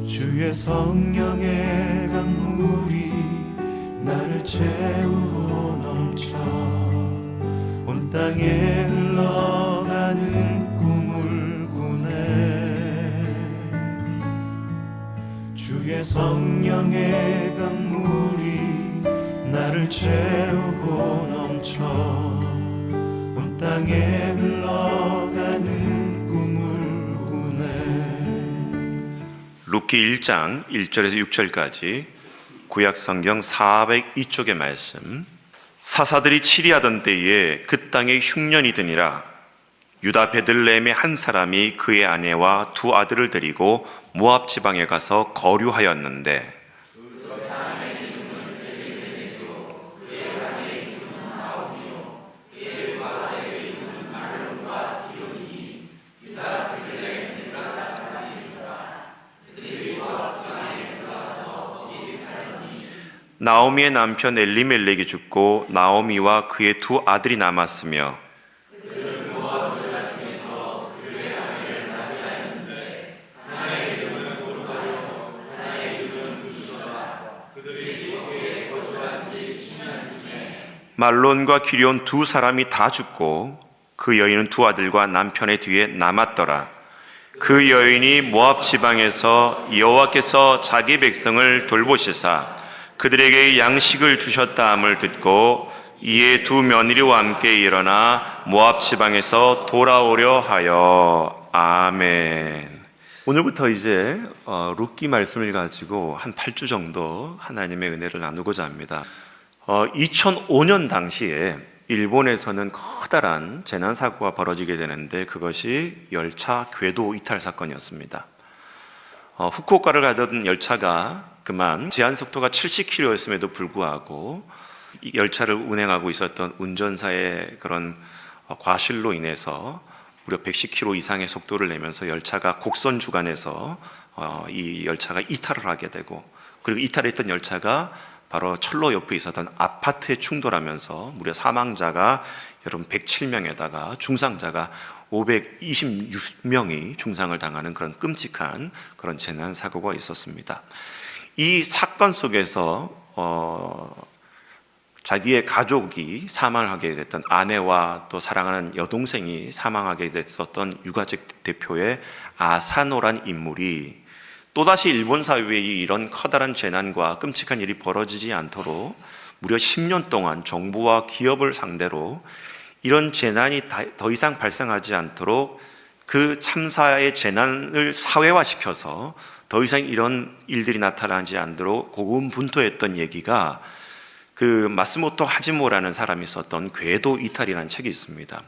주의 성령의 강물이 나를 채우고 넘쳐 온 땅에 흘러가는 꿈을 꾸네. 주의 성령의 강물이 나를 채우고 넘쳐 온 땅에 흘러가는 룻기 1장 1절에서 6절까지 구약 성경 402쪽의 말씀. 사사들이 치리하던 때에 그 땅에 흉년이 드니라. 유다 베들레헴의 한 사람이 그의 아내와 두 아들을 데리고 모압 지방에 가서 거류하였는데 나오미의 남편 엘리멜렉이 죽고 나오미와 그의 두 아들이 남았으며 말론과 기럧 두 사람이 다 죽고 그 여인은 두 아들과 남편의 뒤에 남았더라. 그 여인이 모압 지방에서 여호와께서 자기 백성을 돌보시사 그들에게 양식을 주셨다 함을 듣고 이에 두 며느리와 함께 일어나 모압 지방에서 돌아오려 하여. 아멘. 오늘부터 이제 룻기 말씀을 가지고 한 8주 정도 하나님의 은혜를 나누고자 합니다. 2005년 당시에 일본에서는 커다란 재난사고가 벌어지게 되는데 그것이 열차 궤도 이탈 사건이었습니다. 후쿠오카를 가던 열차가 그만 제한 속도가 70km였음에도 불구하고 이 열차를 운행하고 있었던 운전사의 그런 과실로 인해서 무려 110km 이상의 속도를 내면서 열차가 곡선 주간에서 이 열차가 이탈을 하게 되고, 그리고 이탈했던 열차가 바로 철로 옆에 있었던 아파트에 충돌하면서 무려 사망자가 여러분 107명에다가 중상자가 526명이 중상을 당하는 그런 끔찍한 그런 재난 사고가 있었습니다. 이 사건 속에서 자기의 가족이 사망을 하게 됐던 아내와 또 사랑하는 여동생이 사망하게 됐었던 유가족 대표의 아사노란 인물이 또다시 일본 사회에 이런 커다란 재난과 끔찍한 일이 벌어지지 않도록 무려 10년 동안 정부와 기업을 상대로 이런 재난이 더 이상 발생하지 않도록 그 참사의 재난을 사회화시켜서 더 이상 이런 일들이 나타나지 않도록 고군분투했던 얘기가 그 마스모토 하지모라는 사람이 썼던 궤도 이탈이라는 책이 있습니다.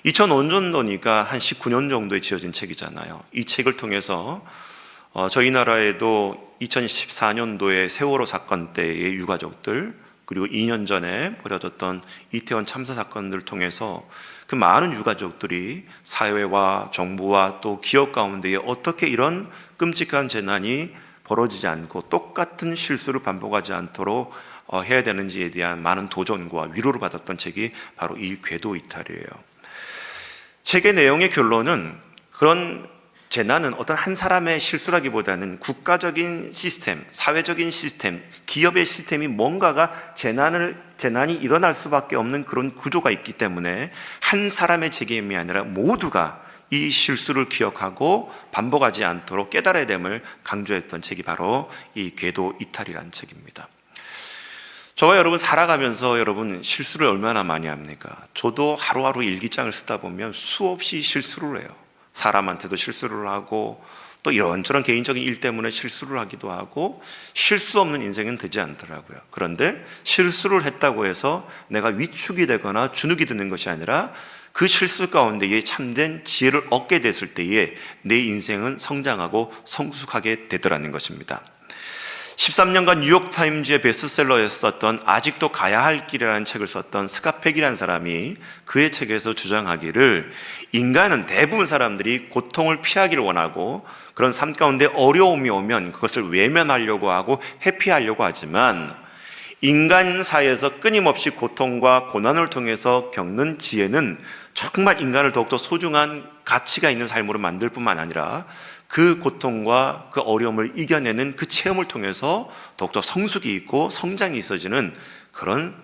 2005년도니까 한 19년 정도에 지어진 책이잖아요. 이 책을 통해서 저희 나라에도 2014년도에 세월호 사건 때의 유가족들, 그리고 2년 전에 벌어졌던 이태원 참사 사건들을 통해서 그 많은 유가족들이 사회와 정부와 또 기업 가운데에 어떻게 이런 끔찍한 재난이 벌어지지 않고 똑같은 실수를 반복하지 않도록 해야 되는지에 대한 많은 도전과 위로를 받았던 책이 바로 이 궤도 이탈이에요. 책의 내용의 결론은 그런 재난은 어떤 한 사람의 실수라기보다는 국가적인 시스템, 사회적인 시스템, 기업의 시스템이 뭔가가 재난이 일어날 수밖에 없는 그런 구조가 있기 때문에 한 사람의 책임이 아니라 모두가 이 실수를 기억하고 반복하지 않도록 깨달아야 됨을 강조했던 책이 바로 이 궤도 이탈이라는 책입니다. 저와 여러분 살아가면서 여러분 실수를 얼마나 많이 합니까? 저도 하루하루 일기장을 쓰다 보면 수없이 실수를 해요. 사람한테도 실수를 하고 또 이런저런 개인적인 일 때문에 실수를 하기도 하고 실수 없는 인생은 되지 않더라고요. 그런데 실수를 했다고 해서 내가 위축이 되거나 주눅이 드는 것이 아니라 그 실수 가운데에 참된 지혜를 얻게 됐을 때에 내 인생은 성장하고 성숙하게 되더라는 것입니다. 13년간 뉴욕타임즈의 베스트셀러였었던 아직도 가야 할 길이라는 책을 썼던 스카펙이라는 사람이 그의 책에서 주장하기를 인간은 대부분 사람들이 고통을 피하기를 원하고 그런 삶 가운데 어려움이 오면 그것을 외면하려고 하고 회피하려고 하지만 인간사에서 끊임없이 고통과 고난을 통해서 겪는 지혜는 정말 인간을 더욱더 소중한 가치가 있는 삶으로 만들 뿐만 아니라 그 고통과 그 어려움을 이겨내는 그 체험을 통해서 더욱더 성숙이 있고 성장이 있어지는 그런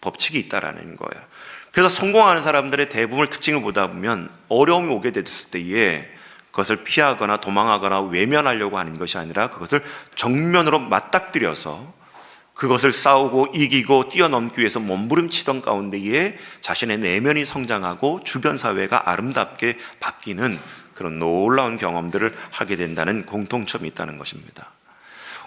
법칙이 있다라는 거예요. 그래서 성공하는 사람들의 대부분의 특징을 보다 보면 어려움이 오게 됐을 때에 그것을 피하거나 도망하거나 외면하려고 하는 것이 아니라 그것을 정면으로 맞닥뜨려서 그것을 싸우고 이기고 뛰어넘기 위해서 몸부림치던 가운데에 자신의 내면이 성장하고 주변 사회가 아름답게 바뀌는 그런 놀라운 경험들을 하게 된다는 공통점이 있다는 것입니다.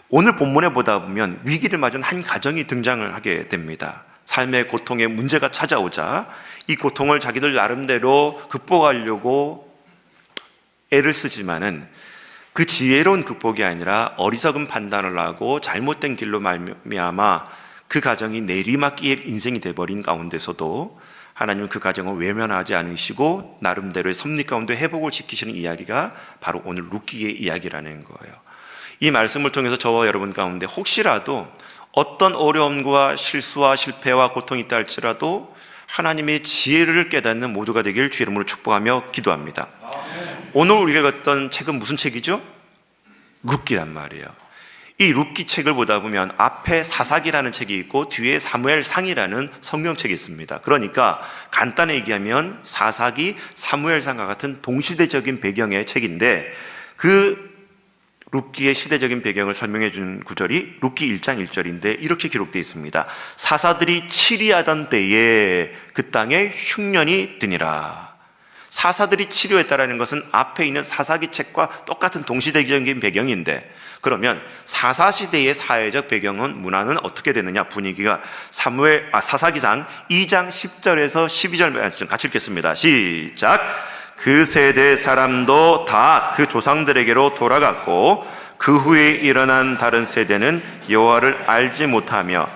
오늘 본문에 보다 보면 위기를 맞은 한 가정이 등장을 하게 됩니다. 삶의 고통에 문제가 찾아오자 이 고통을 자기들 나름대로 극복하려고 애를 쓰지만은 그 지혜로운 극복이 아니라 어리석은 판단을 하고 잘못된 길로 말미암아 그 가정이 내리막길 인생이 되어버린 가운데서도 하나님은 그 가정을 외면하지 않으시고 나름대로의 섭리 가운데 회복을 시키시는 이야기가 바로 오늘 룻기의 이야기라는 거예요. 이 말씀을 통해서 저와 여러분 가운데 혹시라도 어떤 어려움과 실수와 실패와 고통이 있다 할지라도 하나님의 지혜를 깨닫는 모두가 되길 주의 이름으로 축복하며 기도합니다. 오늘 우리가 읽었던 책은 무슨 책이죠? 룻기란 말이에요. 이 룻기 책을 보다 보면 앞에 사사기라는 책이 있고 뒤에 사무엘상이라는 성경책이 있습니다. 그러니까 간단히 얘기하면 사사기, 사무엘상과 같은 동시대적인 배경의 책인데 그 룻기의 시대적인 배경을 설명해 준 구절이 룻기 1장 1절인데 이렇게 기록되어 있습니다. 사사들이 치리하던 때에 그 땅에 흉년이 드니라. 사사들이 치료했다라는 것은 앞에 있는 사사기 책과 똑같은 동시대적인 배경인데 그러면 사사시대의 사회적 배경은 문화는 어떻게 되느냐 분위기가 사사기상 2장 10절에서 12절 말씀 같이 읽겠습니다. 시작. 그 세대 사람도 다 그 조상들에게로 돌아갔고 그 후에 일어난 다른 세대는 여호와를 알지 못하며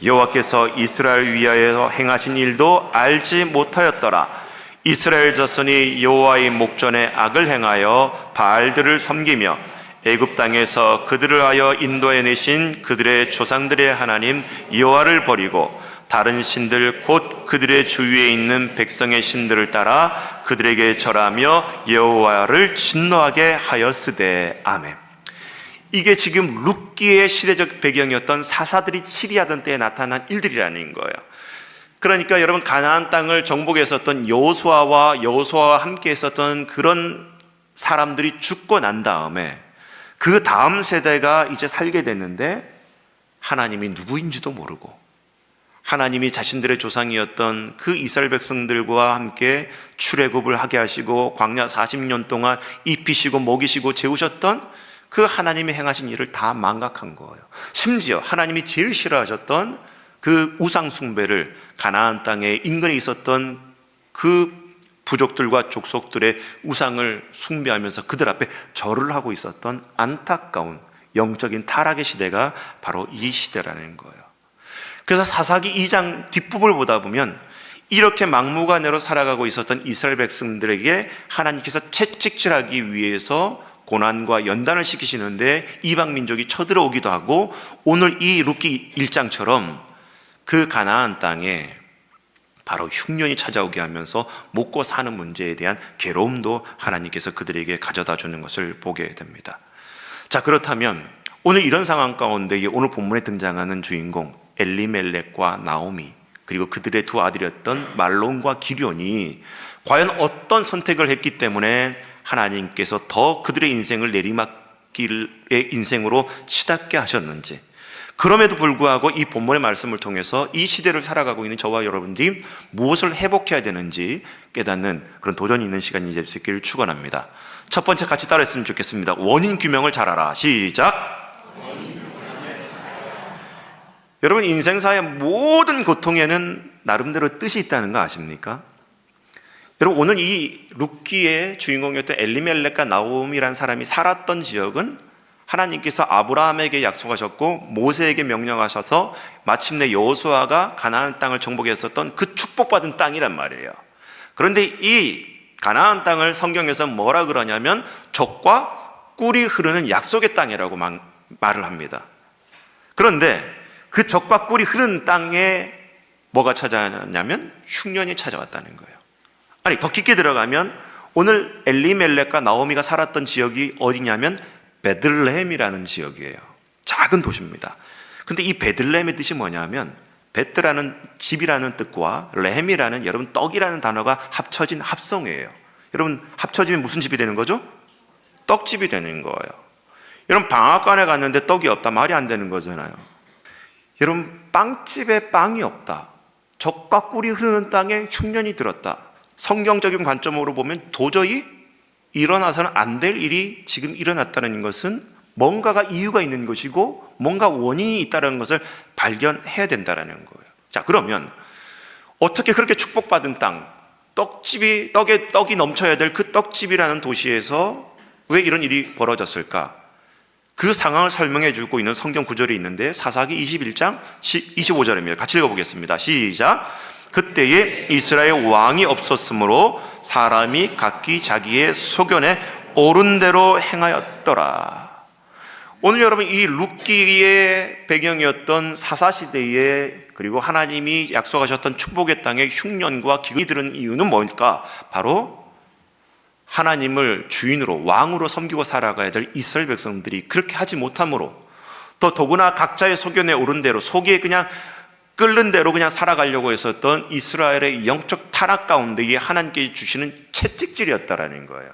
여호와께서 이스라엘 위하여 행하신 일도 알지 못하였더라. 이스라엘 자손이 여호와의 목전에 악을 행하여 바알들을 섬기며 애굽 땅에서 그들을 하여 인도해 내신 그들의 조상들의 하나님 여호와를 버리고 다른 신들 곧 그들의 주위에 있는 백성의 신들을 따라 그들에게 절하며 여호와를 진노하게 하였으되. 아멘. 이게 지금 룻기의 시대적 배경이었던 사사들이 치리하던 때에 나타난 일들이라는 거예요. 그러니까 여러분 가나안 땅을 정복했었던 여호수아와 함께 했었던 그런 사람들이 죽고 난 다음에 그 다음 세대가 이제 살게 됐는데 하나님이 누구인지도 모르고 하나님이 자신들의 조상이었던 그 이스라엘 백성들과 함께 출애굽을 하게 하시고 광야 40년 동안 입히시고 먹이시고 재우셨던 그 하나님이 행하신 일을 다 망각한 거예요. 심지어 하나님이 제일 싫어하셨던 그 우상 숭배를 가나안 땅에 인근에 있었던 그 부족들과 족속들의 우상을 숭배하면서 그들 앞에 절을 하고 있었던 안타까운 영적인 타락의 시대가 바로 이 시대라는 거예요. 그래서 사사기 2장 뒷부분을 보다 보면 이렇게 막무가내로 살아가고 있었던 이스라엘 백성들에게 하나님께서 채찍질하기 위해서 고난과 연단을 시키시는데 이방 민족이 쳐들어오기도 하고 오늘 이 룻기 1장처럼 그 가나안 땅에 바로 흉년이 찾아오게 하면서 먹고 사는 문제에 대한 괴로움도 하나님께서 그들에게 가져다 주는 것을 보게 됩니다. 자, 그렇다면 오늘 이런 상황 가운데 오늘 본문에 등장하는 주인공 엘리멜렉과 나오미 그리고 그들의 두 아들이었던 말론과 기럐이 과연 어떤 선택을 했기 때문에 하나님께서 더 그들의 인생을 내리막길의 인생으로 치닫게 하셨는지, 그럼에도 불구하고 이 본문의 말씀을 통해서 이 시대를 살아가고 있는 저와 여러분들이 무엇을 회복해야 되는지 깨닫는 그런 도전이 있는 시간이 될 수 있기를 축원합니다. 첫 번째 같이 따라했으면 좋겠습니다. 원인 규명을 잘 알아. 시작. 여러분, 인생사의 모든 고통에는 나름대로 뜻이 있다는 거 아십니까? 여러분, 오늘 이 룻기의 주인공이었던 엘리멜렉과 나오미라는 사람이 살았던 지역은 하나님께서 아브라함에게 약속하셨고 모세에게 명령하셔서 마침내 여호수아가 가나안 땅을 정복했었던 그 축복받은 땅이란 말이에요. 그런데 이 가나안 땅을 성경에서 뭐라 그러냐면 젖과 꿀이 흐르는 약속의 땅이라고 말을 합니다. 그런데 그 젖과 꿀이 흐르는 땅에 뭐가 찾아왔냐면 흉년이 찾아왔다는 거예요. 아니, 더 깊게 들어가면 오늘 엘리멜렉과 나오미가 살았던 지역이 어디냐면 베들레헴이라는 지역이에요. 작은 도시입니다. 근데 이 베들레헴의 뜻이 뭐냐면 베트라는 집이라는 뜻과 레헴이라는 여러분 떡이라는 단어가 합쳐진 합성이에요. 여러분 합쳐지면 무슨 집이 되는 거죠? 떡집이 되는 거예요. 여러분 방앗간에 갔는데 떡이 없다, 말이 안 되는 거잖아요. 여러분 빵집에 빵이 없다, 젖과 꿀이 흐르는 땅에 흉년이 들었다. 성경적인 관점으로 보면 도저히 일어나서는 안 될 일이 지금 일어났다는 것은 뭔가가 이유가 있는 것이고 뭔가 원인이 있다는 것을 발견해야 된다는 거예요. 자, 그러면 어떻게 그렇게 축복받은 땅, 떡이 넘쳐야 될 그 떡집이라는 도시에서 왜 이런 일이 벌어졌을까? 그 상황을 설명해 주고 있는 성경 구절이 있는데 사사기 21장 25절입니다. 같이 읽어보겠습니다. 시작. 그때에 이스라엘 왕이 없었으므로 사람이 각기 자기의 소견에 옳은 대로 행하였더라. 오늘 여러분 이 룻기의 배경이었던 사사시대에 그리고 하나님이 약속하셨던 축복의 땅에 흉년과 기근이 들은 이유는 뭘까? 바로 하나님을 주인으로 왕으로 섬기고 살아가야 될 이스라엘 백성들이 그렇게 하지 못함으로, 또 더구나 각자의 소견에 오른 대로 속에 그냥 끓는 대로 그냥 살아가려고 했었던 이스라엘의 영적 타락 가운데에 하나님께 주시는 채찍질이었다라는 거예요.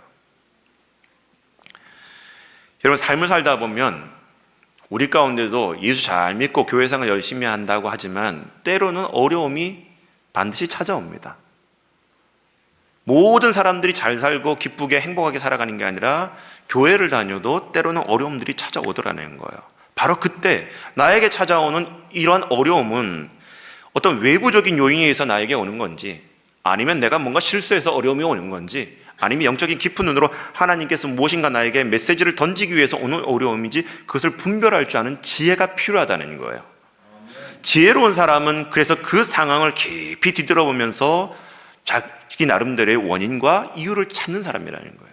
여러분 삶을 살다 보면 우리 가운데도 예수 잘 믿고 교회생활 열심히 한다고 하지만 때로는 어려움이 반드시 찾아옵니다. 모든 사람들이 잘 살고 기쁘게 행복하게 살아가는 게 아니라 교회를 다녀도 때로는 어려움들이 찾아오더라는 거예요. 바로 그때 나에게 찾아오는 이러한 어려움은 어떤 외부적인 요인에 의해서 나에게 오는 건지, 아니면 내가 뭔가 실수해서 어려움이 오는 건지, 아니면 영적인 깊은 눈으로 하나님께서 무엇인가 나에게 메시지를 던지기 위해서 오는 어려움인지 그것을 분별할 줄 아는 지혜가 필요하다는 거예요. 지혜로운 사람은 그래서 그 상황을 깊이 뒤돌아보면서 자기 나름대로의 원인과 이유를 찾는 사람이라는 거예요.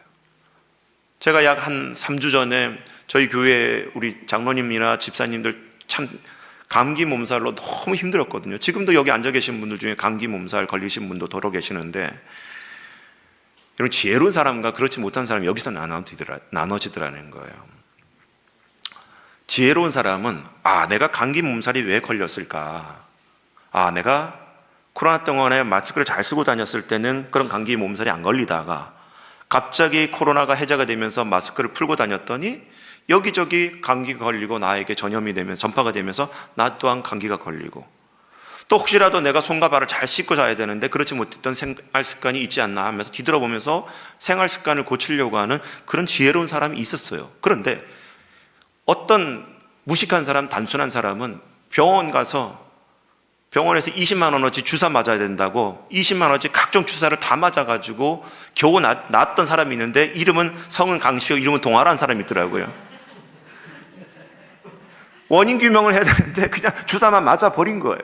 제가 약 한 3주 전에 저희 교회 우리 장로님이나 집사님들 참 감기 몸살로 너무 힘들었거든요. 지금도 여기 앉아 계신 분들 중에 감기 몸살 걸리신 분도 더러 계시는데, 여러분 지혜로운 사람과 그렇지 못한 사람이 여기서 나눠지더라는 거예요. 지혜로운 사람은 내가 감기 몸살이 왜 걸렸을까? 내가 코로나 동안에 마스크를 잘 쓰고 다녔을 때는 그런 감기 몸살이 안 걸리다가 갑자기 코로나가 해제가 되면서 마스크를 풀고 다녔더니 여기저기 감기가 걸리고 나에게 전염이 되면서 전파가 되면서 나 또한 감기가 걸리고, 또 혹시라도 내가 손과 발을 잘 씻고 자야 되는데 그렇지 못했던 생활 습관이 있지 않나 하면서 뒤돌아보면서 생활 습관을 고치려고 하는 그런 지혜로운 사람이 있었어요. 그런데 어떤 무식한 사람, 단순한 사람은 병원 가서 병원에서 20만 원어치 주사 맞아야 된다고 20만 원어치 각종 주사를 다 맞아가지고 겨우 낫던 사람이 있는데 성은 강시호, 이름은 동아라는 사람이 있더라고요. 원인 규명을 해야 되는데 그냥 주사만 맞아버린 거예요.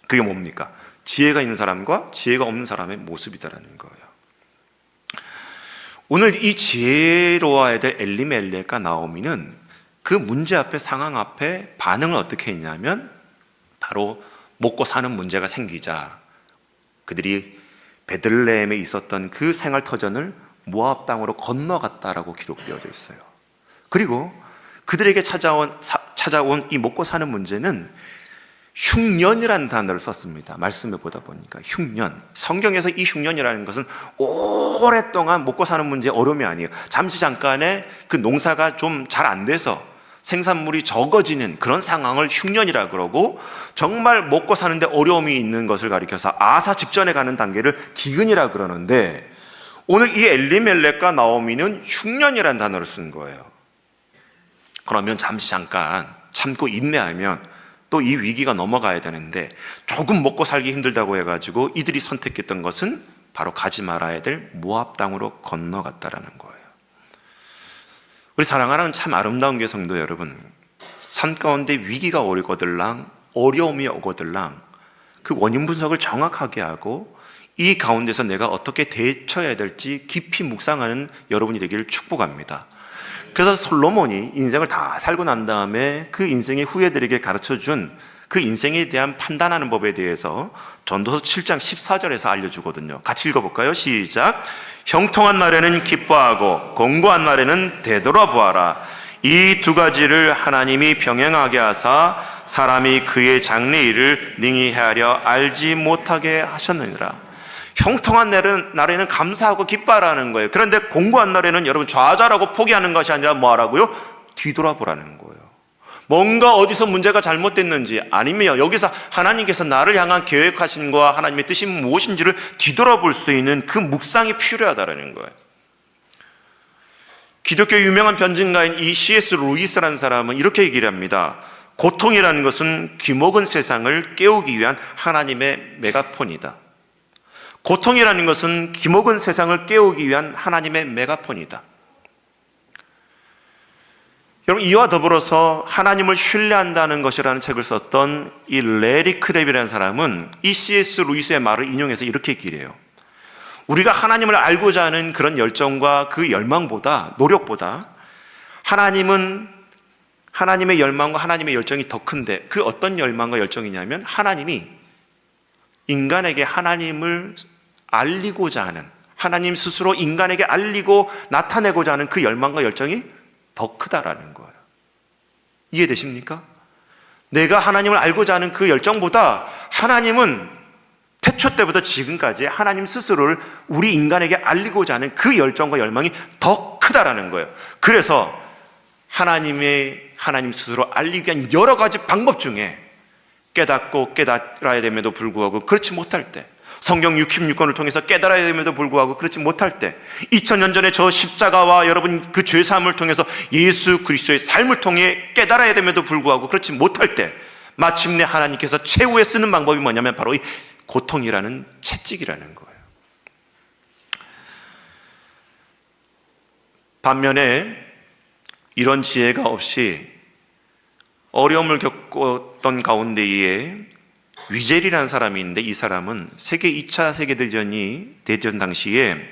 그게 뭡니까? 지혜가 있는 사람과 지혜가 없는 사람의 모습이다라는 거예요. 오늘 이 지혜로워야 될 엘리멜렉과 나오미는 그 문제 앞에, 상황 앞에 반응을 어떻게 했냐면 바로 먹고 사는 문제가 생기자 그들이 베들레헴에 있었던 그 생활터전을 모압 땅으로 건너갔다라고 기록되어져 있어요. 그리고 그들에게 찾아온 이 먹고 사는 문제는 흉년이라는 단어를 썼습니다. 말씀에 보다 보니까 흉년. 성경에서 이 흉년이라는 것은 오랫동안 먹고 사는 문제의 어려움이 아니에요. 잠시 잠깐의 그 농사가 좀 잘 안 돼서 생산물이 적어지는 그런 상황을 흉년이라 그러고, 정말 먹고 사는데 어려움이 있는 것을 가리켜서 아사 직전에 가는 단계를 기근이라 그러는데, 오늘 이 엘리멜렉과 나오미는 흉년이라는 단어를 쓴 거예요. 그러면 잠시 잠깐 참고 인내하면 또 이 위기가 넘어가야 되는데, 조금 먹고 살기 힘들다고 해가지고 이들이 선택했던 것은 바로 가지 말아야 될 모압 땅으로 건너갔다라는 거예요. 우리 사랑하는 참 아름다운 게 성도 여러분, 산 가운데 위기가 오거들랑 어려움이 오거들랑 그 원인 분석을 정확하게 하고 이 가운데서 내가 어떻게 대처해야 될지 깊이 묵상하는 여러분이 되기를 축복합니다. 그래서 솔로몬이 인생을 다 살고 난 다음에 그 인생의 후예들에게 가르쳐준 그 인생에 대한 판단하는 법에 대해서 전도서 7장 14절에서 알려주거든요. 같이 읽어볼까요? 시작. 형통한 날에는 기뻐하고 공고한 날에는 되돌아보아라. 이 두 가지를 하나님이 병행하게 하사 사람이 그의 장래일을 능히 헤아려 알지 못하게 하셨느니라. 형통한 날에는 감사하고 기뻐하라는 거예요. 그런데 공고한 날에는 여러분 좌절하고 포기하는 것이 아니라 뭐 하라고요? 뒤돌아보라는 거예요. 뭔가 어디서 문제가 잘못됐는지, 아니면 여기서 하나님께서 나를 향한 계획하신 것과 하나님의 뜻이 무엇인지를 뒤돌아볼 수 있는 그 묵상이 필요하다는 거예요. 기독교 유명한 변증가인 이 C.S. 루이스라는 사람은 이렇게 얘기를 합니다. 고통이라는 것은 귀먹은 세상을 깨우기 위한 하나님의 메가폰이다. 고통이라는 것은 귀먹은 세상을 깨우기 위한 하나님의 메가폰이다. 여러분, 이와 더불어서 하나님을 신뢰한다는 것이라는 책을 썼던 이 레리 크랩이라는 사람은 이 C.S. 루이스의 말을 인용해서 이렇게 얘기를 해요. 우리가 하나님을 알고자 하는 그런 열정과 그 열망보다, 노력보다 하나님의 열망과 하나님의 열정이 더 큰데, 그 어떤 열망과 열정이냐면 하나님이 인간에게 하나님을 알리고자 하는, 하나님 스스로 인간에게 알리고 나타내고자 하는 그 열망과 열정이 더 크다라는 거예요. 이해되십니까? 내가 하나님을 알고자 하는 그 열정보다 하나님은 태초 때부터 지금까지 하나님 스스로를 우리 인간에게 알리고자 하는 그 열정과 열망이 더 크다라는 거예요. 그래서 하나님 스스로 알리기 위한 여러 가지 방법 중에 깨닫고 깨달아야 됨에도 불구하고 그렇지 못할 때, 성경 66권을 통해서 깨달아야 됨에도 불구하고 그렇지 못할 때, 2000년 전에 저 십자가와 여러분 그 죄사함을 통해서 예수 그리스도의 삶을 통해 깨달아야 됨에도 불구하고 그렇지 못할 때, 마침내 하나님께서 최후에 쓰는 방법이 뭐냐면 바로 이 고통이라는 채찍이라는 거예요. 반면에 이런 지혜가 없이 어려움을 겪었던 가운데에 위젤이라는 사람이 있는데, 이 사람은 세계 2차 세계대전 당시에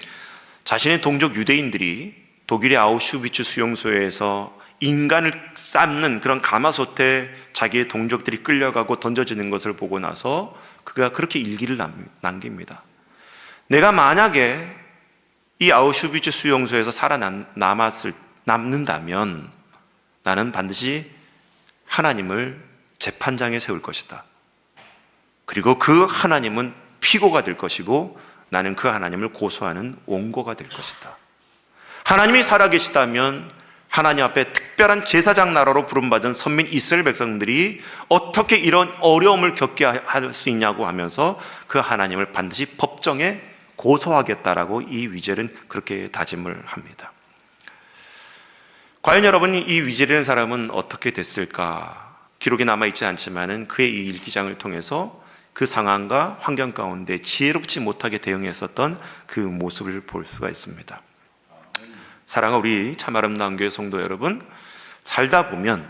자신의 동족 유대인들이 독일의 아우슈비츠 수용소에서 인간을 삶는 그런 가마솥에 자기의 동족들이 끌려가고 던져지는 것을 보고 나서 그가 그렇게 일기를 남깁니다. 내가 만약에 이 아우슈비츠 수용소에서 남는다면 나는 반드시 하나님을 재판장에 세울 것이다. 그리고 그 하나님은 피고가 될 것이고 나는 그 하나님을 고소하는 원고가 될 것이다. 하나님이 살아계시다면 하나님 앞에 특별한 제사장 나라로 부름받은 선민 이스라엘 백성들이 어떻게 이런 어려움을 겪게 할 수 있냐고 하면서 그 하나님을 반드시 법정에 고소하겠다라고 이 위젤은 그렇게 다짐을 합니다. 과연 여러분, 이 위젤이라는 사람은 어떻게 됐을까? 기록에 남아있지 않지만 그의 이 일기장을 통해서 그 상황과 환경 가운데 지혜롭지 못하게 대응했었던 그 모습을 볼 수가 있습니다. 사랑하는 우리 참 아름다운 교회 성도 여러분, 살다 보면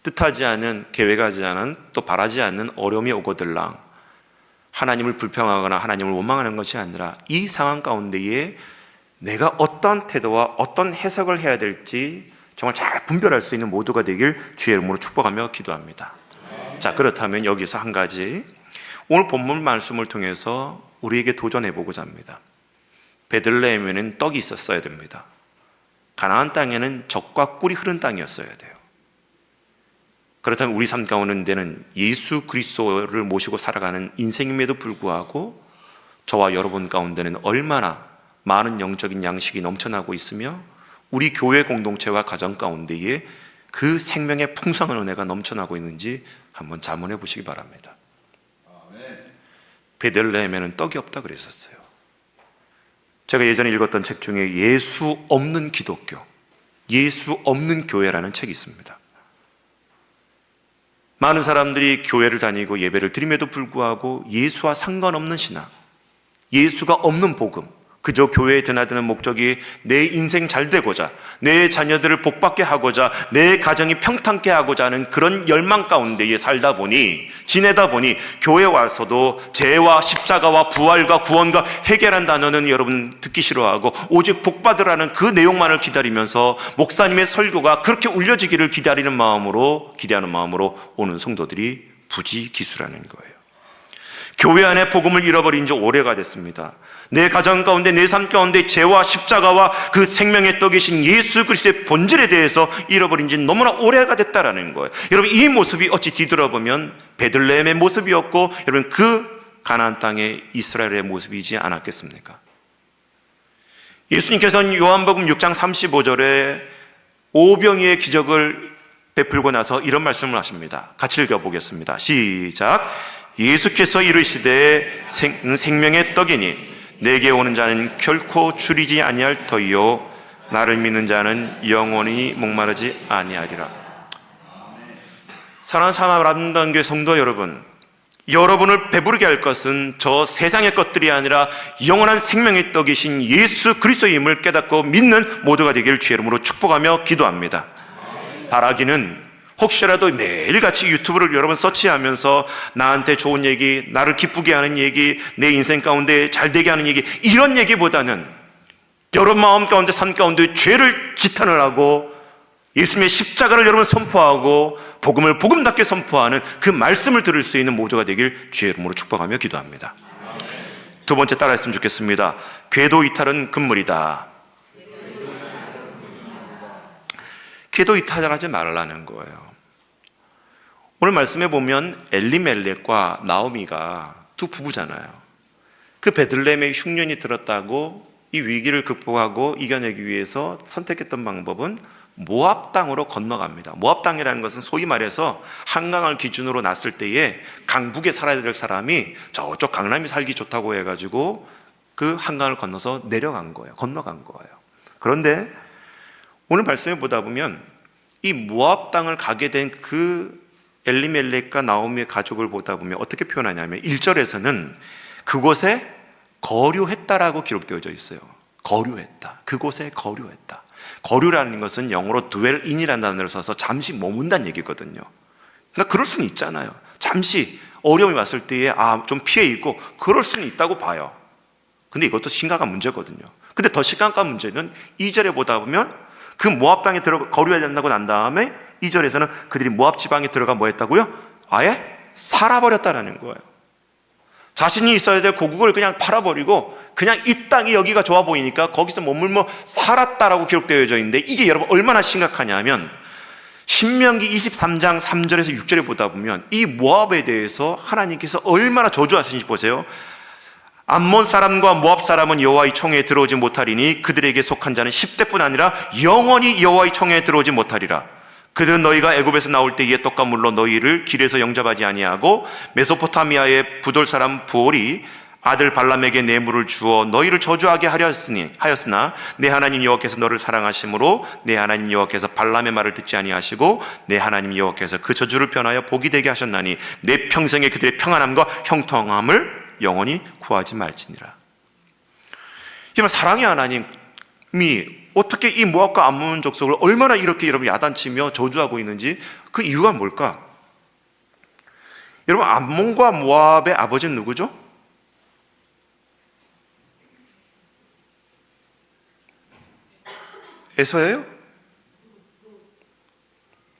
뜻하지 않은, 계획하지 않은, 또 바라지 않는 어려움이 오거들랑 하나님을 불평하거나 하나님을 원망하는 것이 아니라 이 상황 가운데에 내가 어떤 태도와 어떤 해석을 해야 될지 정말 잘 분별할 수 있는 모두가 되길 주의 이름으로 축복하며 기도합니다. 자, 그렇다면 여기서 한 가지 오늘 본문 말씀을 통해서 우리에게 도전해 보고자 합니다. 베들레헴에는 떡이 있었어야 됩니다. 가나안 땅에는 젖과 꿀이 흐른 땅이었어야 돼요. 그렇다면 우리 삶 가운데는 예수 그리스도를 모시고 살아가는 인생임에도 불구하고 저와 여러분 가운데는 얼마나 많은 영적인 양식이 넘쳐나고 있으며 우리 교회 공동체와 가정 가운데에 그 생명의 풍성한 은혜가 넘쳐나고 있는지 한번 자문해 보시기 바랍니다. 베들레헴에는 떡이 없다 그랬었어요. 제가 예전에 읽었던 책 중에 예수 없는 기독교, 예수 없는 교회라는 책이 있습니다. 많은 사람들이 교회를 다니고 예배를 드림에도 불구하고 예수와 상관없는 신앙, 예수가 없는 복음, 그저 교회에 드나드는 목적이 내 인생 잘 되고자, 내 자녀들을 복받게 하고자, 내 가정이 평탄케 하고자 하는 그런 열망 가운데에 살다 보니, 지내다 보니 교회 와서도 죄와 십자가와 부활과 구원과 해결한 단어는 여러분 듣기 싫어하고 오직 복받으라는 그 내용만을 기다리면서 목사님의 설교가 그렇게 울려지기를 기대하는 마음으로 오는 성도들이 부지기수라는 거예요. 교회 안에 복음을 잃어버린 지 오래가 됐습니다. 내 가정 가운데, 내 삶 가운데 죄와 십자가와 그 생명의 떡이신 예수 그리스도의 본질에 대해서 잃어버린 지 너무나 오래가 됐다라는 거예요. 여러분, 이 모습이 어찌 뒤돌아보면 베들레헴의 모습이었고, 여러분 그 가나안 땅의 이스라엘의 모습이지 않았겠습니까? 예수님께서는 요한복음 6장 35절에 오병이의 기적을 베풀고 나서 이런 말씀을 하십니다. 같이 읽어보겠습니다. 시작. 예수께서 이르시되 생명의 떡이니 내게 오는 자는 결코 줄이지 아니할 터이요 나를 믿는 자는 영원히 목마르지 아니하리라. 사랑하는 참아람던 교회 성도 여러분, 여러분을 배부르게 할 것은 저 세상의 것들이 아니라 영원한 생명의 떡이신 예수 그리스도임을 깨닫고 믿는 모두가 되기를 주의 이름으로 축복하며 기도합니다. 바라기는 혹시라도 매일같이 유튜브를 여러분 서치하면서 나한테 좋은 얘기, 나를 기쁘게 하는 얘기, 내 인생 가운데 잘되게 하는 얘기, 이런 얘기보다는 여러분 마음 가운데, 삶 가운데 죄를 지탄을 하고 예수님의 십자가를 여러분 선포하고 복음을 복음답게 선포하는 그 말씀을 들을 수 있는 모두가 되길 주의 이름으로 축복하며 기도합니다. 두 번째 따라했으면 좋겠습니다. 궤도 이탈은 금물이다. 궤도 이탈하지 말라는 거예요. 오늘 말씀해 보면 엘리멜렉과 나오미가 두 부부잖아요. 그 베들레헴의 흉년이 들었다고 이 위기를 극복하고 이겨내기 위해서 선택했던 방법은 모압 땅으로 건너갑니다. 모압 땅이라는 것은 소위 말해서 한강을 기준으로 놨을 때에 강북에 살아야 될 사람이 저쪽 강남이 살기 좋다고 해가지고 그 한강을 건너서 내려간 거예요. 건너간 거예요. 그런데 오늘 말씀해 보다 보면 이 모압 땅을 가게 된 그 엘리멜렉과 나오미의 가족을 보다 보면 어떻게 표현하냐면 1절에서는 그곳에 거류했다라고 기록되어져 있어요. 거류했다. 그곳에 거류했다. 거류라는 것은 영어로 dwell인이라는 단어를 써서 잠시 머문다는 얘기거든요. 그러니까 그럴 수는 있잖아요. 잠시 어려움이 왔을 때에 좀 피해 있고 그럴 수는 있다고 봐요. 근데 이것도 심각한 문제거든요. 근데 더 심각한 문제는 2절에 보다 보면 그 모압 땅에 거류해야 된다고 난 다음에 2절에서는 그들이 모압 지방에 들어가 뭐 했다고요? 아예 살아버렸다는 거예요. 자신이 있어야 될 고국을 그냥 팔아버리고 그냥 이 땅이 여기가 좋아 보이니까 거기서 머물며 살았다라고 기록되어져 있는데 이게 여러분 얼마나 심각하냐면 신명기 23장 3절에서 6절에 보다 보면 이 모압에 대해서 하나님께서 얼마나 저주하시는지 보세요. 암몬 사람과 모압 사람은 여호와의 총회에 들어오지 못하리니 그들에게 속한 자는 10대뿐 아니라 영원히 여호와의 총회에 들어오지 못하리라. 그들은 너희가 애굽에서 나올 때에 떡과 물로 너희를 길에서 영접하지 아니하고 메소포타미아의 부돌 사람 부올이 아들 발람에게 뇌물을 주어 너희를 저주하게 하였으나 내 하나님 여호와께서 너를 사랑하심으로 내 하나님 여호와께서 발람의 말을 듣지 아니하시고 내 하나님 여호와께서 그 저주를 변하여 복이 되게 하셨나니 내 평생에 그들의 평안함과 형통함을 영원히 구하지 말지니라. 정말 사랑의 하나님이 어떻게 이 모압과 암몬 족속을 얼마나 이렇게 여러분 야단치며 저주하고 있는지 그 이유가 뭘까? 여러분 암몬과 모압의 아버지는 누구죠? 에서예요?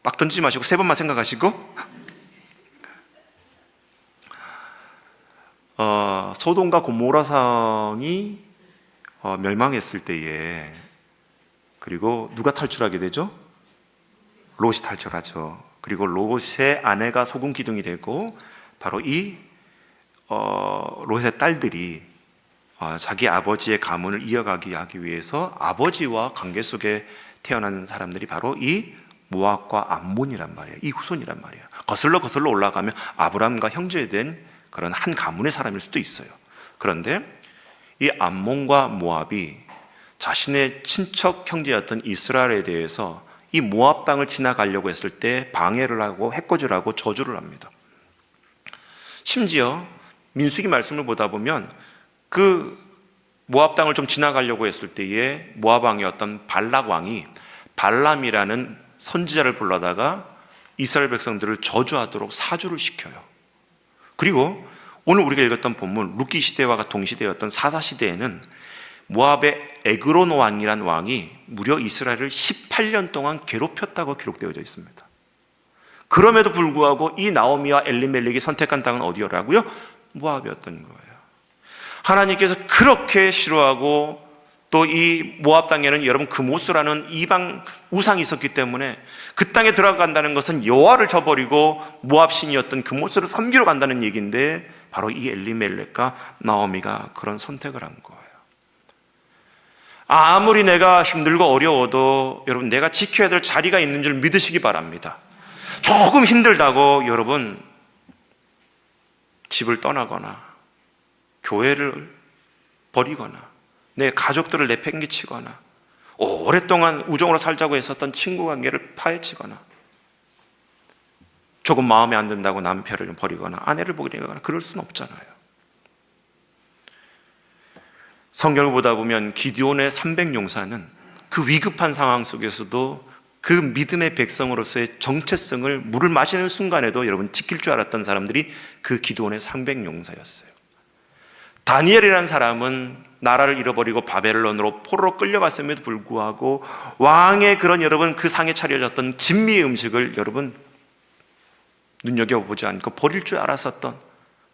막 던지지 마시고 세 번만 생각하시고 소돔과 고모라 성이 멸망했을 때에 그리고 누가 탈출하게 되죠? 롯이 탈출하죠. 그리고 롯의 아내가 소금 기둥이 되고 바로 이 롯의 딸들이 자기 아버지의 가문을 이어가기 하기 위해서 아버지와 관계 속에 태어난 사람들이 바로 이 모압과 암몬이란 말이에요. 이 후손이란 말이에요. 거슬러 올라가면 아브람과 형제된 그런 한 가문의 사람일 수도 있어요. 그런데 이 암몬과 모압이 자신의 친척 형제였던 이스라엘에 대해서 이 모압 땅을 지나가려고 했을 때 방해를 하고 해코지를 저주를 합니다. 심지어 민수기 말씀을 보다 보면 그 모압 땅을 좀 지나가려고 했을 때에 모압 왕이었던 발락 왕이 발람이라는 선지자를 불러다가 이스라엘 백성들을 저주하도록 사주를 시켜요. 그리고 오늘 우리가 읽었던 본문 룻기 시대와 동시대였던 사사 시대에는 모압의 에그론 왕이란 왕이 무려 이스라엘을 18년 동안 괴롭혔다고 기록되어져 있습니다. 그럼에도 불구하고 이 나오미와 엘리멜렉이 선택한 땅은 어디라고요? 모압이었던 거예요. 하나님께서 그렇게 싫어하고 또 이 모압 땅에는 여러분 그모스라는 이방 우상이 있었기 때문에 그 땅에 들어간다는 것은 여호와를 저버리고 모압 신이었던 그모스를 섬기러 간다는 얘기인데, 바로 이 엘리멜렉과 나오미가 그런 선택을 한 거예요. 아무리 내가 힘들고 어려워도 여러분 내가 지켜야 될 자리가 있는 줄 믿으시기 바랍니다. 조금 힘들다고 여러분 집을 떠나거나 교회를 버리거나 내 가족들을 내팽개치거나 오랫동안 우정으로 살자고 했었던 친구 관계를 파헤치거나 조금 마음에 안 든다고 남편을 버리거나 아내를 버리거나 그럴 수는 없잖아요. 성경을 보다 보면 기드온의 300용사는 그 위급한 상황 속에서도 그 믿음의 백성으로서의 정체성을 물을 마시는 순간에도 여러분 지킬 줄 알았던 사람들이 그 기드온의 300용사였어요. 다니엘이라는 사람은 나라를 잃어버리고 바벨론으로 포로로 끌려갔음에도 불구하고 왕의 그런 여러분 그 상에 차려졌던 진미의 음식을 여러분 눈여겨보지 않고 버릴 줄 알았었던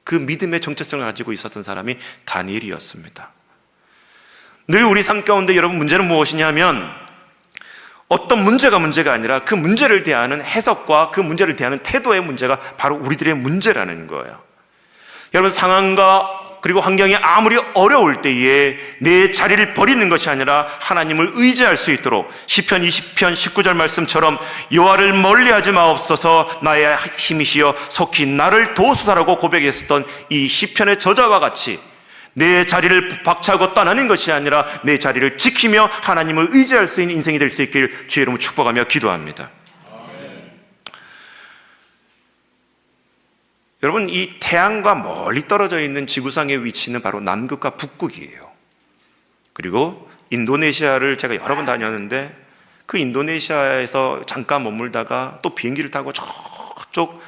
그 믿음의 정체성을 가지고 있었던 사람이 다니엘이었습니다. 늘 우리 삶 가운데 여러분 문제는 무엇이냐면 어떤 문제가 아니라 그 문제를 대하는 해석과 그 문제를 대하는 태도의 문제가 바로 우리들의 문제라는 거예요. 여러분 상황과 그리고 환경이 아무리 어려울 때에 내 자리를 버리는 것이 아니라 하나님을 의지할 수 있도록 시편 20편 19절 말씀처럼 여호와를 멀리하지 마옵소서 나의 힘이시여 속히 나를 도우소서라고 고백했었던 이 시편의 저자와 같이 내 자리를 박차고 떠나는 것이 아니라 내 자리를 지키며 하나님을 의지할 수 있는 인생이 될 수 있길 주의 이름으로 축복하며 기도합니다. 여러분 이 태양과 멀리 떨어져 있는 지구상의 위치는 바로 남극과 북극이에요. 그리고 인도네시아를 제가 여러 번 다녔는데 그 인도네시아에서 잠깐 머물다가 또 비행기를 타고 저쪽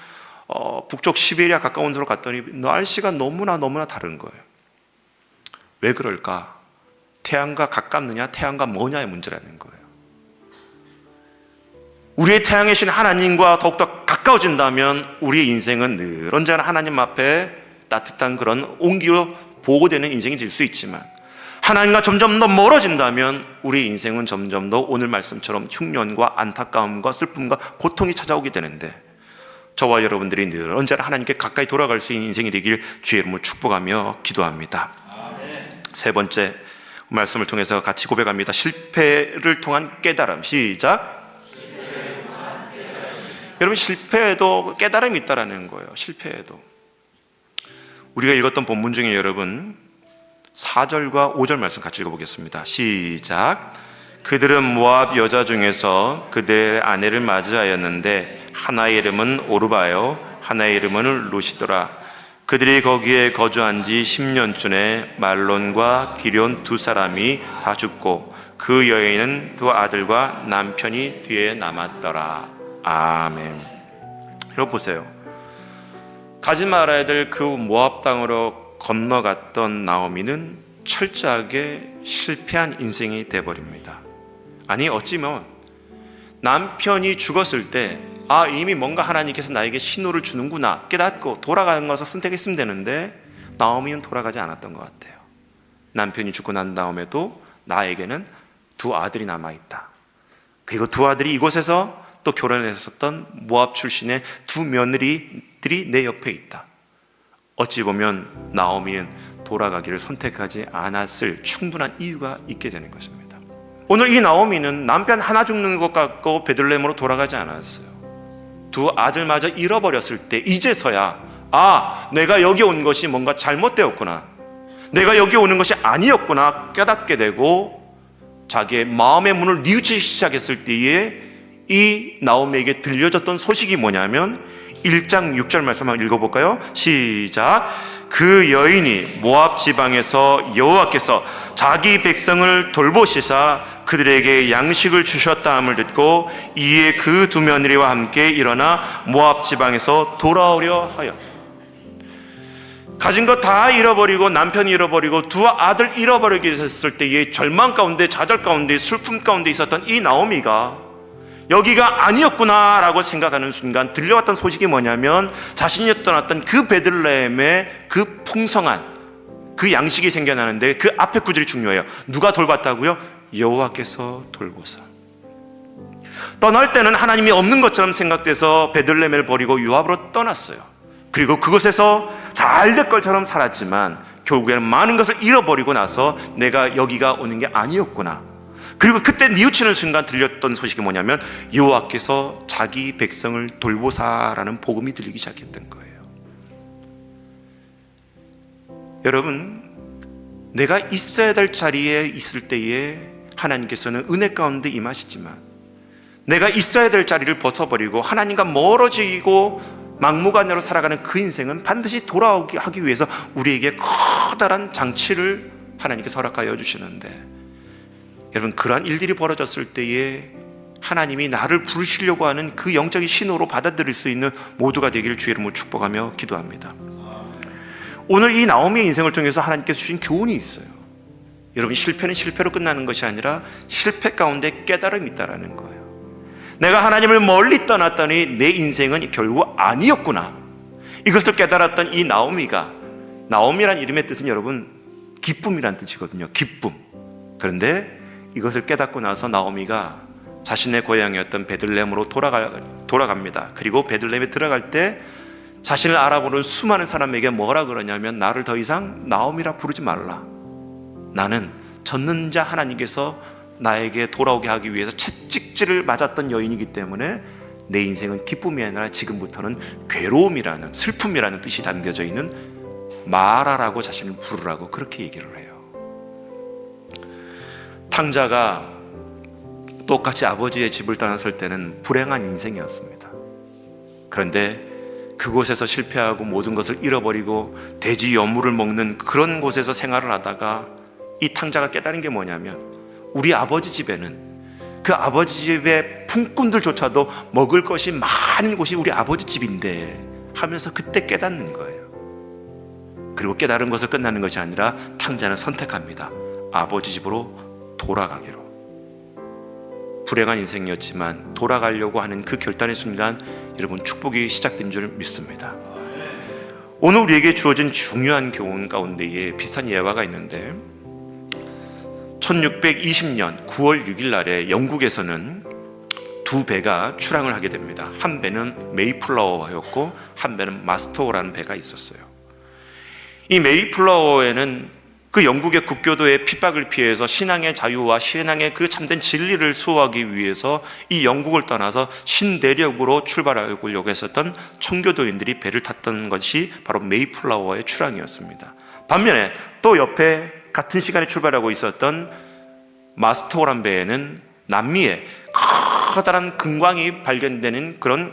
북쪽 시베리아 가까운 데로 갔더니 날씨가 너무나 다른 거예요. 왜 그럴까? 태양과 가깝느냐 태양과 머냐의 문제라는 거예요. 우리의 태양의 신 하나님과 더욱더 가까워진다면 우리의 인생은 늘 언제나 하나님 앞에 따뜻한 그런 온기로 보호되는 인생이 될 수 있지만 하나님과 점점 더 멀어진다면 우리의 인생은 점점 더 오늘 말씀처럼 흉년과 안타까움과 슬픔과 고통이 찾아오게 되는데, 저와 여러분들이 늘 언제나 하나님께 가까이 돌아갈 수 있는 인생이 되길 주의 이름으로 축복하며 기도합니다. 아멘. 세 번째 말씀을 통해서 같이 고백합니다. 실패를 통한 깨달음. 시작. 여러분 실패에도 깨달음이 있다라는 거예요. 실패에도. 우리가 읽었던 본문 중에 여러분 4절과 5절 말씀 같이 읽어보겠습니다. 시작. 그들은 모압 여자 중에서 그들의 아내를 맞이하였는데 하나의 이름은 오르바요 하나의 이름은 루시더라. 그들이 거기에 거주한 지 10년쯤에 말론과 기럧 두 사람이 다 죽고 그 여인은 두 아들과 남편이 뒤에 남았더라. 아멘. 여러분 보세요. 가지 말아야 될 그 모압 땅으로 건너갔던 나오미는 철저하게 실패한 인생이 돼버립니다. 아니 어찌면 남편이 죽었을 때 이미 뭔가 하나님께서 나에게 신호를 주는구나 깨닫고 돌아가는 것을 선택했으면 되는데 나오미는 돌아가지 않았던 것 같아요. 남편이 죽고 난 다음에도 나에게는 두 아들이 남아있다. 그리고 두 아들이 이곳에서 또 결혼했었던 모압 출신의 두 며느리들이 내 옆에 있다. 어찌 보면 나오미는 돌아가기를 선택하지 않았을 충분한 이유가 있게 되는 것입니다. 오늘 이 나오미는 남편 하나 죽는 것 같고 베들레헴으로 돌아가지 않았어요. 두 아들마저 잃어버렸을 때 이제서야 내가 여기 온 것이 뭔가 잘못되었구나, 내가 여기 오는 것이 아니었구나 깨닫게 되고 자기의 마음의 문을 뉘우치기 시작했을 때에 이 나오미에게 들려졌던 소식이 뭐냐면 1장 6절 말씀 한번 읽어볼까요? 시작. 그 여인이 모압 지방에서 여호와께서 자기 백성을 돌보시사 그들에게 양식을 주셨다함을 듣고 이에 그 두 며느리와 함께 일어나 모압 지방에서 돌아오려 하여. 가진 것 다 잃어버리고 남편 잃어버리고 두 아들 잃어버리게 됐을 때의 절망 가운데 좌절 가운데 슬픔 가운데 있었던 이 나오미가 여기가 아니었구나라고 생각하는 순간 들려왔던 소식이 뭐냐면 자신이 떠났던 그 베들레헴의 그 풍성한 그 양식이 생겨나는데 그 앞에 구절이 중요해요. 누가 돌봤다고요? 여호와께서 돌보사. 떠날 때는 하나님이 없는 것처럼 생각돼서 베들레헴을 버리고 유압으로 떠났어요. 그리고 그곳에서 잘 될 것처럼 살았지만 결국에는 많은 것을 잃어버리고 나서 내가 여기가 오는 게 아니었구나. 그리고 그때 뉘우치는 순간 들렸던 소식이 뭐냐면 여호와께서 자기 백성을 돌보사라는 복음이 들리기 시작했던 거예요. 여러분, 내가 있어야 될 자리에 있을 때에 하나님께서는 은혜 가운데 임하시지만 내가 있어야 될 자리를 벗어버리고 하나님과 멀어지고 막무가내로 살아가는 그 인생은 반드시 돌아오게 하기 위해서 우리에게 커다란 장치를 하나님께서 허락하여 주시는데, 여러분, 그러한 일들이 벌어졌을 때에 하나님이 나를 부르시려고 하는 그 영적인 신호로 받아들일 수 있는 모두가 되기를 주의 이름으로 축복하며 기도합니다. 오늘 이 나오미의 인생을 통해서 하나님께서 주신 교훈이 있어요. 여러분, 실패는 실패로 끝나는 것이 아니라 실패 가운데 깨달음이 있다는 거예요. 내가 하나님을 멀리 떠났더니 내 인생은 결국 아니었구나. 이것을 깨달았던 이 나오미가, 나오미란 이름의 뜻은 여러분 기쁨이란 뜻이거든요. 기쁨. 그런데 이것을 깨닫고 나서 나오미가 자신의 고향이었던 베들레헴으로 돌아갑니다. 그리고 베들레헴에 들어갈 때 자신을 알아보는 수많은 사람에게 뭐라 그러냐면 나를 더 이상 나오미라 부르지 말라. 나는 전능자 하나님께서 나에게 돌아오게 하기 위해서 채찍질을 맞았던 여인이기 때문에 내 인생은 기쁨이 아니라 지금부터는 괴로움이라는, 슬픔이라는 뜻이 담겨져 있는 마라라고 자신을 부르라고 그렇게 얘기를 해요. 탕자가 똑같이 아버지의 집을 떠났을 때는 불행한 인생이었습니다. 그런데 그곳에서 실패하고 모든 것을 잃어버리고 돼지 여물을 먹는 그런 곳에서 생활을 하다가 이 탕자가 깨달은 게 뭐냐면 우리 아버지 집에는, 그 아버지 집의 품꾼들조차도 먹을 것이 많은 곳이 우리 아버지 집인데 하면서 그때 깨닫는 거예요. 그리고 깨달은 것을 끝나는 것이 아니라 탕자는 선택합니다. 아버지 집으로 돌아가기로. 불행한 인생이었지만 돌아가려고 하는 그 결단의 순간 여러분 축복이 시작된 줄 믿습니다. 오늘 우리에게 주어진 중요한 교훈 가운데에 비슷한 예화가 있는데 1620년 9월 6일 날에 영국에서는 두 배가 출항을 하게 됩니다. 한 배는 메이플라워였고 한 배는 마스터워라는 배가 있었어요. 이 메이플라워에는 그 영국의 국교도의 핍박을 피해서 신앙의 자유와 신앙의 그 참된 진리를 수호하기 위해서 이 영국을 떠나서 신대륙으로 출발하려고 했었던 청교도인들이 배를 탔던 것이 바로 메이플라워의 출항이었습니다. 반면에 또 옆에 같은 시간에 출발하고 있었던 마스터워란 배에는 남미에 커다란 금광이 발견되는 그런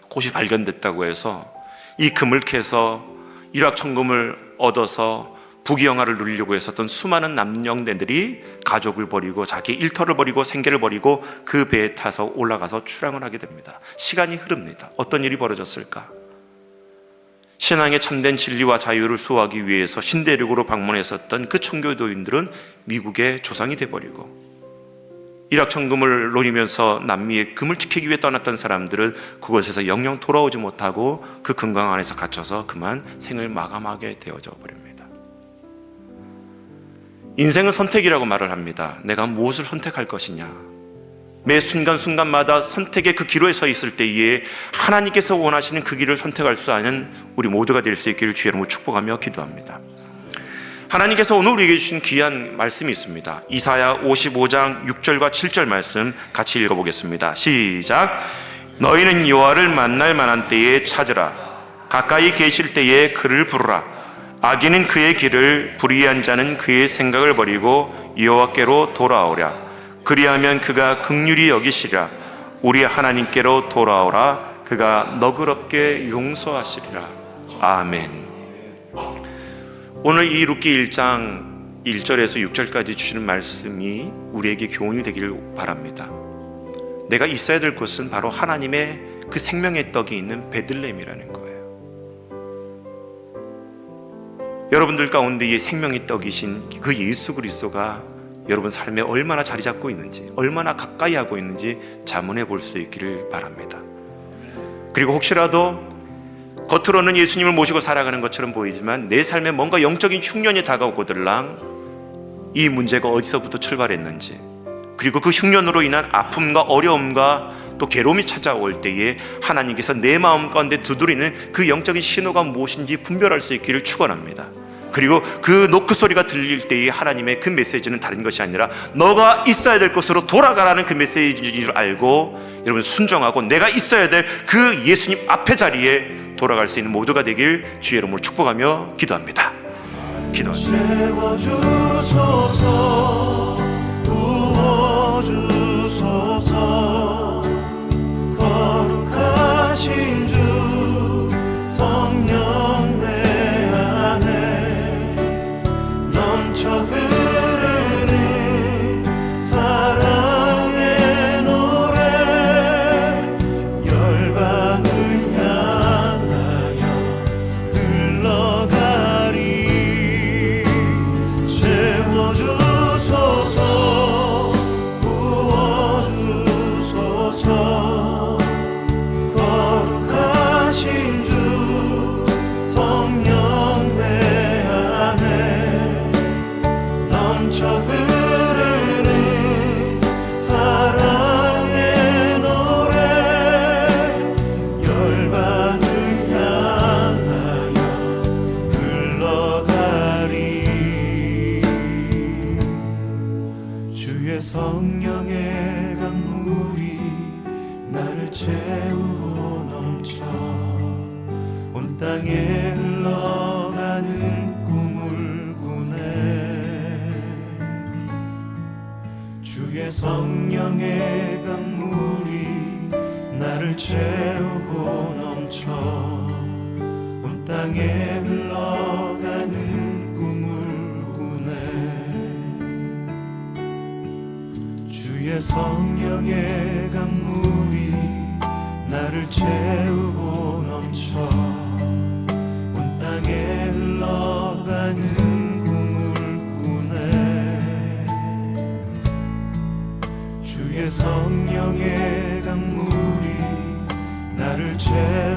곳이 발견됐다고 해서 이 금을 캐서 일확천금을 얻어서 부귀영화를 누리려고 했었던 수많은 남영대들이 가족을 버리고 자기 일터를 버리고 생계를 버리고 그 배에 타서 올라가서 출항을 하게 됩니다. 시간이 흐릅니다. 어떤 일이 벌어졌을까? 신앙의 참된 진리와 자유를 수호하기 위해서 신대륙으로 방문했었던 그 청교도인들은 미국의 조상이 돼버리고, 일확천금을 노리면서 남미의 금을 지키기 위해 떠났던 사람들은 그곳에서 영영 돌아오지 못하고 그 금광 안에서 갇혀서 그만 생을 마감하게 되어져 버립니다. 인생은 선택이라고 말을 합니다. 내가 무엇을 선택할 것이냐. 매 순간순간마다 선택의 그 기로에 서 있을 때에 하나님께서 원하시는 그 길을 선택할 수 있는 우리 모두가 될 수 있기를 주의 이름으로 축복하며 기도합니다. 하나님께서 오늘 우리에게 주신 귀한 말씀이 있습니다. 이사야 55장 6절과 7절 말씀 같이 읽어보겠습니다. 시작. 너희는 여호와를 만날 만한 때에 찾으라. 가까이 계실 때에 그를 부르라. 악인은 그의 길을, 불의한 자는 그의 생각을 버리고 여호와께로 돌아오랴. 그리하면 그가 긍휼히 여기시리라. 우리 하나님께로 돌아오라. 그가 너그럽게 용서하시리라. 아멘. 오늘 이 룻기 1장 1절에서 6절까지 주시는 말씀이 우리에게 교훈이 되기를 바랍니다. 내가 있어야 될 곳은 바로 하나님의 그 생명의 떡이 있는 베들레헴이라는 거예요. 여러분들 가운데 이 생명의 떡이신 그 예수 그리스도가 여러분 삶에 얼마나 자리 잡고 있는지, 얼마나 가까이 하고 있는지 자문해 볼 수 있기를 바랍니다. 그리고 혹시라도 겉으로는 예수님을 모시고 살아가는 것처럼 보이지만 내 삶에 뭔가 영적인 흉년이 다가오거들랑 이 문제가 어디서부터 출발했는지, 그리고 그 흉년으로 인한 아픔과 어려움과 또 괴로움이 찾아올 때에 하나님께서 내 마음 가운데 두드리는 그 영적인 신호가 무엇인지 분별할 수 있기를 축원합니다. 그리고 그 노크 소리가 들릴 때에 하나님의 그 메시지는 다른 것이 아니라 너가 있어야 될 곳으로 돌아가라는 그 메시지인 줄 알고 여러분 순종하고 내가 있어야 될 그 예수님 앞에 자리에 돌아갈 수 있는 모두가 되길 주의 이름으로 축복하며 기도합니다. 기도합니다. 채워주소서, 부어주소서. 거룩하신 주 성령 내 안에 넘쳐 흐르는 사랑의 노래, 열방을 향하여 흘러가리. 채워주소서, 부어주소서. 거룩하신 주 성령 내 안에 넘쳐 흐르는 사랑의 노래, 열방을 향하여 흘러가리. 주의 성령의 강물이 나를 채우고 넘쳐 온 땅에 흘러가는 꿈을 꾸네. 주의 성령의 강물이 나를 채우고 넘쳐 온 땅에 흘러가는 꿈을 꾸네. 주의 성령의 강물이 나를 채우고 넘쳐 온 땅에 흘러가는 꿈을 꾸네. 주의 성령의 강물이 나를 채우고